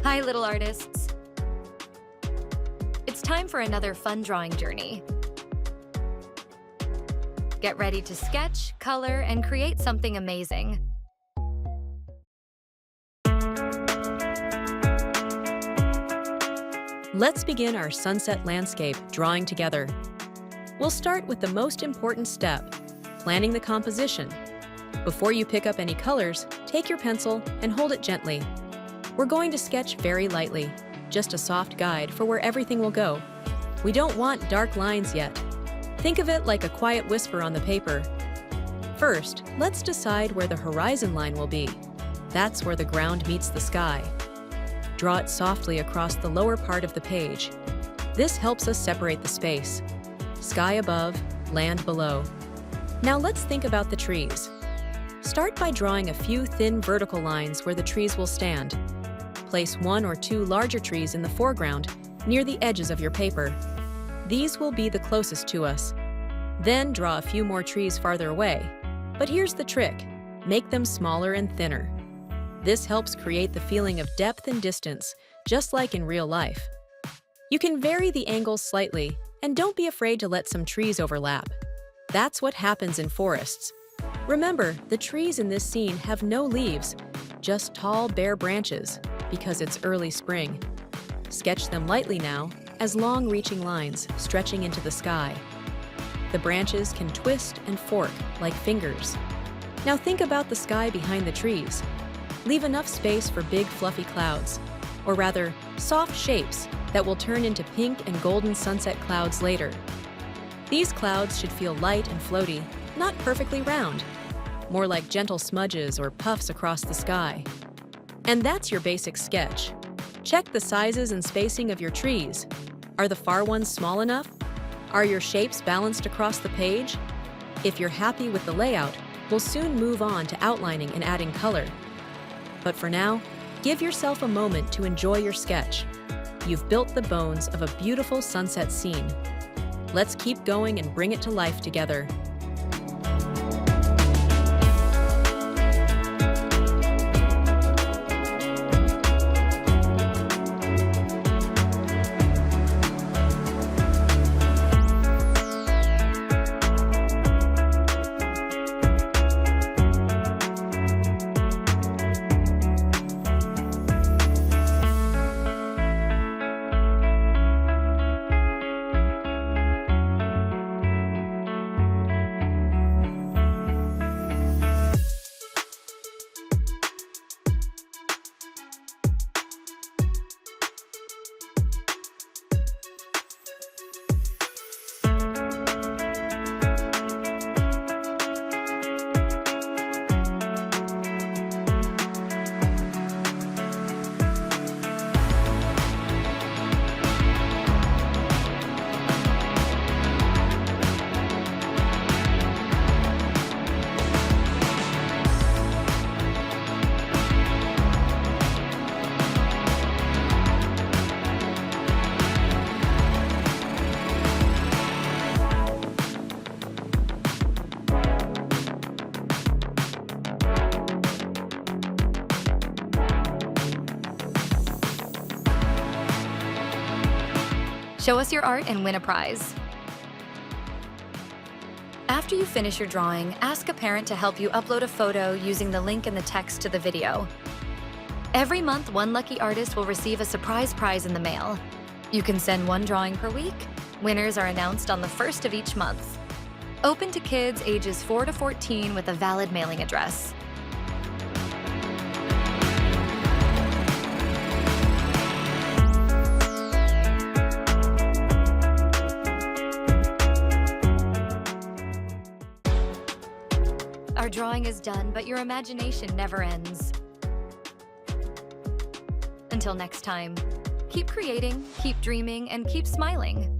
Hi, little artists. It's time for another fun drawing journey. Get ready to sketch, color, and create something amazing. Let's begin our sunset landscape drawing together. We'll start with the most important step, planning the composition. Before you pick up any colors, take your pencil and hold it gently. We're going to sketch very lightly, just a soft guide for where everything will go. We don't want dark lines yet. Think of it like a quiet whisper on the paper. First, let's decide where the horizon line will be. That's where the ground meets the sky. Draw it softly across the lower part of the page. This helps us separate the space. Sky above, land below. Now let's think about the trees. Start by drawing a few thin vertical lines where the trees will stand. Place 1 or 2 larger trees in the foreground, near the edges of your paper. These will be the closest to us. Then draw a few more trees farther away. But here's the trick: make them smaller and thinner. This helps create the feeling of depth and distance, just like in real life. You can vary the angles slightly, and don't be afraid to let some trees overlap. That's what happens in forests. Remember, the trees in this scene have no leaves, just tall, bare branches, because it's early spring. Sketch them lightly now, as long-reaching lines stretching into the sky. The branches can twist and fork like fingers. Now think about the sky behind the trees. Leave enough space for big, fluffy clouds, or rather, soft shapes that will turn into pink and golden sunset clouds later. These clouds should feel light and floaty, not perfectly round, more like gentle smudges or puffs across the sky. And that's your basic sketch. Check the sizes and spacing of your trees. Are the far ones small enough? Are your shapes balanced across the page? If you're happy with the layout, we'll soon move on to outlining and adding color. But for now, give yourself a moment to enjoy your sketch. You've built the bones of a beautiful sunset scene. Let's keep going and bring it to life together. Show us your art and win a prize. After you finish your drawing, ask a parent to help you upload a photo using the link in the text to the video. Every month, one lucky artist will receive a surprise prize in the mail. You can send one drawing per week. Winners are announced on the 1st of each month. Open to kids ages 4 to 14 with a valid mailing address. Our drawing is done, but your imagination never ends. Until next time, keep creating, keep dreaming, and keep smiling.